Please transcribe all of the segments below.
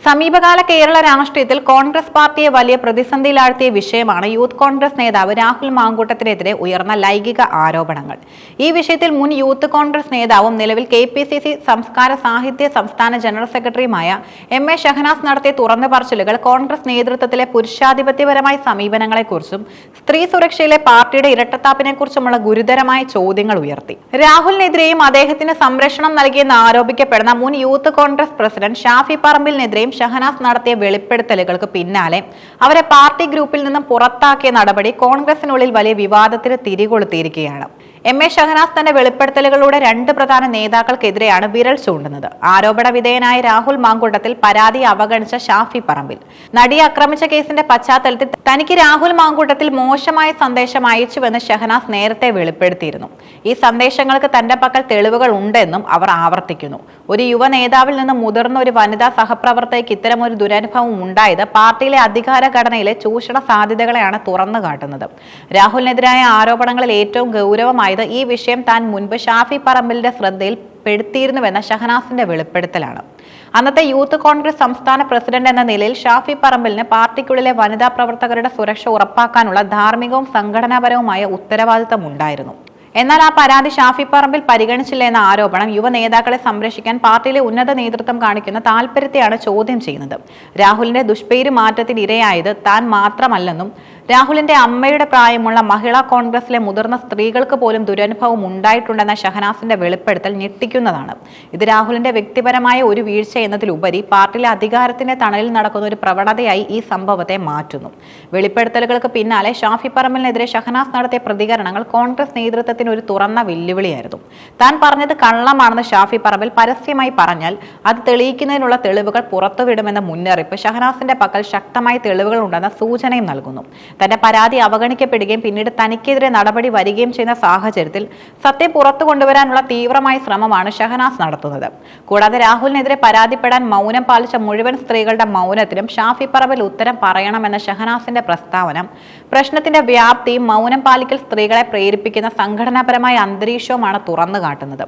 സമീപകാല കേരള രാഷ്ട്രീയത്തിൽ കോൺഗ്രസ് പാർട്ടിയെ വലിയ പ്രതിസന്ധിയിലാഴ്ത്തിയ വിഷയമാണ് യൂത്ത് കോൺഗ്രസ് നേതാവ് രാഹുൽ മാങ്കൂട്ടത്തിനെതിരെ ഉയർന്ന ലൈംഗിക ആരോപണങ്ങൾ. ഈ വിഷയത്തിൽ മുൻ യൂത്ത് കോൺഗ്രസ് നേതാവും നിലവിൽ KPCC സംസ്കാര സാഹിത്യ സംസ്ഥാന ജനറൽ സെക്രട്ടറിയുമായ MA ഷഹനാസ് നടത്തിയ തുറന്നു പറച്ചിലുകൾ കോൺഗ്രസ് നേതൃത്വത്തിലെ പുരുഷാധിപത്യപരമായ സമീപനങ്ങളെക്കുറിച്ചും സ്ത്രീ സുരക്ഷയിലെ പാർട്ടിയുടെ ഇരട്ടത്താപ്പിനെക്കുറിച്ചുമുള്ള ഗുരുതരമായ ചോദ്യങ്ങൾ ഉയർത്തി. രാഹുലിനെതിരെയും അദ്ദേഹത്തിന് സംരക്ഷണം നൽകിയെന്ന് ആരോപിക്കപ്പെടുന്ന മുൻ യൂത്ത് കോൺഗ്രസ് പ്രസിഡന്റ് ഷാഫി പറമ്പിലിനെതിരെയും ഷഹനാസ് നടത്തിയ വെളിപ്പെടുത്തലുകൾക്ക് പിന്നാലെ അവരെ പാർട്ടി ഗ്രൂപ്പിൽ നിന്നും പുറത്താക്കിയ നടപടി കോൺഗ്രസിനുള്ളിൽ വലിയ വിവാദത്തിന് തിരികൊളുത്തിയിരിക്കുകയാണ്. MA ഷഹനാസ് തന്റെ വെളിപ്പെടുത്തലുകളുടെ രണ്ട് പ്രധാന നേതാക്കൾക്കെതിരെയാണ് വിരൽ ചൂണ്ടുന്നത്. ആരോപണ വിധേയനായ രാഹുൽ മാങ്കൂട്ടത്തിൽ പരാതി അവഗണിച്ച ഷാഫി പറമ്പിൽ. നടിയെ ആക്രമിച്ച കേസിന്റെ പശ്ചാത്തലത്തിൽ തനിക്ക് രാഹുൽ മാങ്കൂട്ടത്തിൽ മോശമായ സന്ദേശം അയച്ചുവെന്ന് ഷഹനാസ് നേരത്തെ വെളിപ്പെടുത്തിയിരുന്നു. ഈ സന്ദേശങ്ങൾക്ക് തന്റെ പക്കൽ തെളിവുകൾ ഉണ്ടെന്നും അവർ ആവർത്തിക്കുന്നു. ഒരു യുവ നേതാവിൽ നിന്ന് മുതിർന്ന ഒരു വനിതാ സഹപ്രവർത്തകയ്ക്ക് ഇത്തരമൊരു ദുരനുഭവം ഉണ്ടായത് പാർട്ടിയിലെ അധികാര ഘടനയിലെ ചൂഷണ സാധ്യതകളെയാണ് തുറന്നു കാട്ടുന്നത്. രാഹുലിനെതിരായ ആരോപണങ്ങളിൽ ഏറ്റവും ഗൗരവമായത് ഈ വിഷയം താൻ മുൻപ് ഷാഫി പറമ്പിലിന്റെ ശ്രദ്ധയിൽ പെടുത്തിയിരുന്നുവെന്ന ഷഹനാസിന്റെ വെളിപ്പെടുത്തലാണ്. അന്നത്തെ യൂത്ത് കോൺഗ്രസ് സംസ്ഥാന പ്രസിഡന്റ് എന്ന നിലയിൽ ഷാഫി പറമ്പിലിന് പാർട്ടിക്കുള്ളിലെ വനിതാ പ്രവർത്തകരുടെ സുരക്ഷ ഉറപ്പാക്കാനുള്ള ധാർമ്മികവും സംഘടനാപരവുമായ ഉത്തരവാദിത്തം ഉണ്ടായിരുന്നു. എന്നാൽ ആ പരാതി ഷാഫി പറമ്പിൽ പരിഗണിച്ചില്ല എന്ന ആരോപണം യുവ നേതാക്കളെ സംരക്ഷിക്കാൻ പാർട്ടിയിലെ ഉന്നത നേതൃത്വം കാണിക്കുന്ന താൽപര്യത്തെയാണ് ചോദ്യം ചെയ്യുന്നത്. രാഹുലിന്റെ ദുഷ്പേര് മാറ്റത്തിന് ഇരയായത് താൻ മാത്രമല്ലെന്നും രാഹുലിന്റെ അമ്മയുടെ പ്രായമുള്ള മഹിളാ കോൺഗ്രസിലെ മുതിർന്ന സ്ത്രീകൾക്ക് പോലും ദുരനുഭവം ഉണ്ടായിട്ടുണ്ടെന്ന ഷഹനാസിന്റെ വെളിപ്പെടുത്തൽ ഞെട്ടിക്കുന്നതാണ്. ഇത് രാഹുലിന്റെ വ്യക്തിപരമായ ഒരു വീഴ്ച എന്നതിലുപരി പാർട്ടിയിലെ അധികാരത്തിന്റെ തണലിൽ നടക്കുന്ന ഒരു പ്രവണതയായി ഈ സംഭവത്തെ മാറ്റുന്നു. വെളിപ്പെടുത്തലുകൾക്ക് പിന്നാലെ ഷാഫി പറമ്പിലിനെതിരെ ഷഹനാസ് നടത്തിയ പ്രതികരണങ്ങൾ കോൺഗ്രസ് നേതൃത്വത്തിന് ഒരു തുറന്ന വെല്ലുവിളിയായിരുന്നു. താൻ പറഞ്ഞത് കള്ളമാണെന്ന് ഷാഫി പറമ്പിൽ പരസ്യമായി പറഞ്ഞാൽ അത് തെളിയിക്കുന്നതിനുള്ള തെളിവുകൾ പുറത്തുവിടുമെന്ന മുന്നറിയിപ്പ് ഷഹനാസിന്റെ പക്കൽ ശക്തമായ തെളിവുകൾ ഉണ്ടെന്ന സൂചനയും നൽകുന്നു. തന്റെ പരാതി അവഗണിക്കപ്പെടുകയും പിന്നീട് തനിക്കെതിരെ നടപടി വരികയും ചെയ്യുന്ന സാഹചര്യത്തിൽ സത്യം പുറത്തു കൊണ്ടുവരാനുള്ള തീവ്രമായ ശ്രമമാണ് ഷഹനാസ് നടത്തുന്നത്. കൂടാതെ രാഹുലിനെതിരെ പരാതിപ്പെടാൻ മൗനം പാലിച്ച മുഴുവൻ സ്ത്രീകളുടെ മൗനത്തിനും ഷാഫി പറമ്പിൽ ഉത്തരം പറയണമെന്ന ഷഹനാസിന്റെ പ്രസ്താവന പ്രശ്നത്തിന്റെ വ്യാപ്തിയും മൗനം പാലിക്കൽ സ്ത്രീകളെ പ്രേരിപ്പിക്കുന്ന സംഘടനാപരമായ അന്തരീക്ഷവുമാണ് തുറന്നു കാട്ടുന്നത്.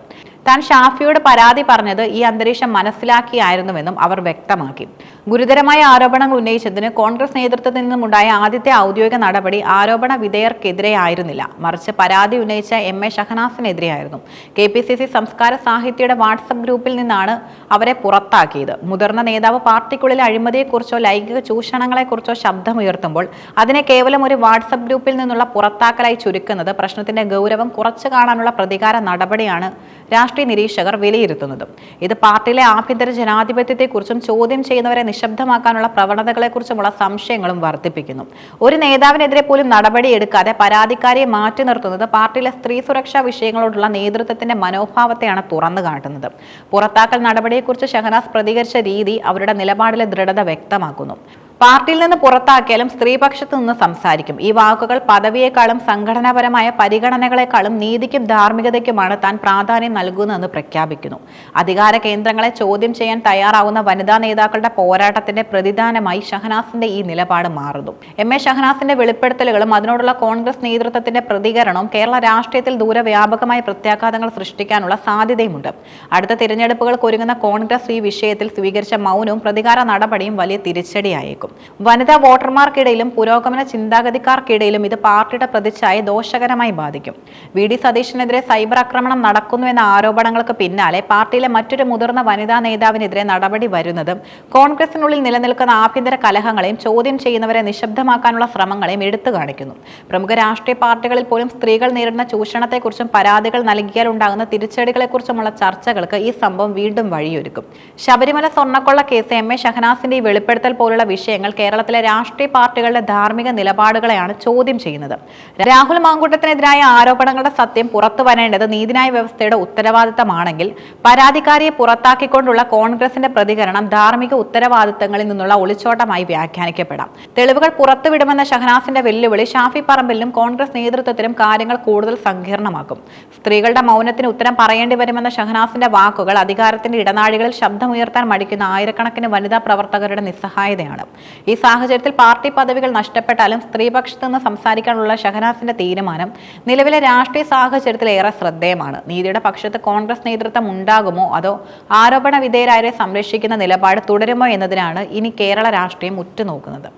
താൻ ഷാഫിയോട് പരാതി പറഞ്ഞത് ഈ അന്തരീക്ഷം മനസ്സിലാക്കിയായിരുന്നുവെന്നും അവർ വ്യക്തമാക്കി. ഗുരുതരമായ ആരോപണങ്ങൾ ഉന്നയിച്ചതിന് കോൺഗ്രസ് നേതൃത്വത്തിൽ നിന്നുമുണ്ടായ ആദ്യത്തെ ഔദ്യോഗിക നടപടി ആരോപണ വിധേയർക്കെതിരെ ആയിരുന്നില്ല, മറിച്ച് പരാതി ഉന്നയിച്ച MA ഷഹനാസിനെതിരെയായിരുന്നു. KPCC സംസ്കാര സാഹിത്യയുടെ വാട്സപ്പ് ഗ്രൂപ്പിൽ നിന്നാണ് അവരെ പുറത്താക്കിയത്. മുതിർന്ന നേതാവ് പാർട്ടിക്കുള്ളിലെ അഴിമതിയെക്കുറിച്ചോ ലൈംഗിക ചൂഷണങ്ങളെക്കുറിച്ചോ ശബ്ദമുയർത്തുമ്പോൾ അതിനെ കേവലം ഒരു വാട്സപ്പ് ഗ്രൂപ്പിൽ നിന്നുള്ള പുറത്താക്കലായി ചുരുക്കുന്നത് പ്രശ്നത്തിന്റെ ഗൗരവം കുറച്ചു കാണാനുള്ള പ്രതികാര നടപടിയാണ് രാഷ്ട്രീയ നിരീക്ഷകർ വിലയിരുത്തുന്നത്. ഇത് പാർട്ടിയിലെ ആഭ്യന്തര ജനാധിപത്യത്തെക്കുറിച്ചും ചോദ്യം ചെയ്യുന്നവരെ നിശബ്ദമാക്കാനുള്ള പ്രവണതകളെക്കുറിച്ചുമുള്ള സംശയങ്ങളും വർദ്ധിപ്പിക്കുന്നു. ഒരു നേതാവിനെതിരെ പോലും നടപടിയെടുക്കാതെ പരാതിക്കാരിയെ മാറ്റി നിർത്തുന്നത് പാർട്ടിയിലെ സ്ത്രീ സുരക്ഷാ വിഷയങ്ങളോടുള്ള നേതൃത്വത്തിന്റെ മനോഭാവത്തെയാണ് തുറന്നു കാട്ടുന്നത്. പുറത്താക്കൽ നടപടിയെക്കുറിച്ച് ഷഹനാസ് പ്രതികരിച്ച രീതി അവരുടെ നിലപാടിലെ ദൃഢത വ്യക്തമാക്കുന്നു. പാർട്ടിയിൽ നിന്ന് പുറത്താക്കിയാലും സ്ത്രീപക്ഷത്ത് നിന്ന് സംസാരിക്കും. ഈ വാക്കുകൾ പദവിയേക്കാളും സംഘടനാപരമായ പരിഗണനകളെക്കാളും നീതിക്കും ധാർമ്മികതയ്ക്കുമാണ് താൻ പ്രാധാന്യം നൽകുന്നതെന്ന് പ്രഖ്യാപിക്കുന്നു. അധികാര കേന്ദ്രങ്ങളെ ചോദ്യം ചെയ്യാൻ തയ്യാറാവുന്ന വനിതാ നേതാക്കളുടെ പോരാട്ടത്തിന്റെ പ്രതിദാനമായി ഷഹനാസിന്റെ ഈ നിലപാട് മാറുന്നു. MA ഷഹനാസിന്റെ വെളിപ്പെടുത്തലുകളും അതിനോടുള്ള കോൺഗ്രസ് നേതൃത്വത്തിന്റെ പ്രതികരണവും കേരള രാഷ്ട്രീയത്തിൽ ദൂരവ്യാപകമായ പ്രത്യാഘാതങ്ങൾ സൃഷ്ടിക്കാനുള്ള സാധ്യതയുമുണ്ട്. അടുത്ത തിരഞ്ഞെടുപ്പുകൾക്ക് ഒരുങ്ങുന്ന കോൺഗ്രസ് ഈ വിഷയത്തിൽ സ്വീകരിച്ച മൗനവും പ്രതികാര നടപടിയും വലിയ തിരിച്ചടിയായേക്കും. വനിതാ വോട്ടർമാർക്കിടയിലും പുരോഗമന ചിന്താഗതിക്കാർക്കിടയിലും ഇത് പാർട്ടിയുടെ പ്രതിച്ഛായ ദോഷകരമായി ബാധിക്കും. VD സതീശനെതിരെ സൈബർ ആക്രമണം നടക്കുന്നുവെന്ന ആരോപണങ്ങൾക്ക് പിന്നാലെ പാർട്ടിയിലെ മറ്റൊരു മുതിർന്ന വനിതാ നേതാവിനെതിരെ നടപടി വരുന്നത് കോൺഗ്രസിനുള്ളിൽ നിലനിൽക്കുന്ന ആഭ്യന്തര കലഹങ്ങളെയും ചോദ്യം ചെയ്യുന്നവരെ നിശബ്ദമാക്കാനുള്ള ശ്രമങ്ങളെയും എടുത്തു കാണിക്കുന്നു. പ്രമുഖ രാഷ്ട്രീയ പാർട്ടികളിൽ പോലും സ്ത്രീകൾ നേരിടുന്ന ചൂഷണത്തെക്കുറിച്ചും പരാതികൾ നൽകിയാൽ ഉണ്ടാകുന്ന തിരിച്ചടികളെക്കുറിച്ചുമുള്ള ചർച്ചകൾക്ക് ഈ സംഭവം വീണ്ടും വഴിയൊരുക്കും. ശബരിമല സ്വർണ്ണക്കൊള്ള കേസ് MA ഷഹനാസിന്റെ ഈ വെളിപ്പെടുത്തൽ പോലുള്ള വിഷയങ്ങൾ കേരളത്തിലെ രാഷ്ട്രീയ പാർട്ടികളുടെ ധാർമ്മിക നിലപാടുകളെയാണ് ചോദ്യം ചെയ്യുന്നത്. രാഹുൽ മാങ്കൂട്ടത്തിനെതിരായ ആരോപണങ്ങളുടെ സത്യം പുറത്തു വരേണ്ടത് നീതിന്യായ വ്യവസ്ഥയുടെ ഉത്തരവാദിത്തമാണെങ്കിൽ പരാതിക്കാരിയെ പുറത്താക്കിക്കൊണ്ടുള്ള കോൺഗ്രസിന്റെ പ്രതികരണം ധാർമ്മിക ഉത്തരവാദിത്തങ്ങളിൽ നിന്നുള്ള ഒളിച്ചോട്ടമായി വ്യാഖ്യാനിക്കപ്പെടാം. തെളിവുകൾ പുറത്തുവിടുമെന്ന ഷഹനാസിന്റെ വെല്ലുവിളി ഷാഫി പറമ്പിലിനും കോൺഗ്രസ് നേതൃത്വത്തിനും കാര്യങ്ങൾ കൂടുതൽ സങ്കീർണമാക്കും. സ്ത്രീകളുടെ മൗനത്തിന് ഉത്തരം പറയേണ്ടി വരുമെന്ന ഷഹനാസിന്റെ വാക്കുകൾ അധികാരത്തിന്റെ ഇടനാഴികളിൽ ശബ്ദമുയർത്താൻ മടിക്കുന്ന ആയിരക്കണക്കിന് വനിതാ പ്രവർത്തകരുടെ നിസ്സഹായതയാണ്. ഈ സാഹചര്യത്തിൽ പാർട്ടി പദവികൾ നഷ്ടപ്പെട്ടാലും സ്ത്രീപക്ഷത്ത് നിന്ന് സംസാരിക്കാനുള്ള ഷഹനാസിന്റെ തീരുമാനം നിലവിലെ രാഷ്ട്രീയ സാഹചര്യത്തിൽ ഏറെ ശ്രദ്ധേയമാണ്. നീതിയുടെ പക്ഷത്ത് കോൺഗ്രസ് നേതൃത്വം ഉണ്ടാകുമോ അതോ ആരോപണ വിധേയരായവരെ സംരക്ഷിക്കുന്ന നിലപാട് തുടരുമോ എന്നതിനാണ് ഇനി കേരള രാഷ്ട്രീയം ഉറ്റുനോക്കുന്നത്.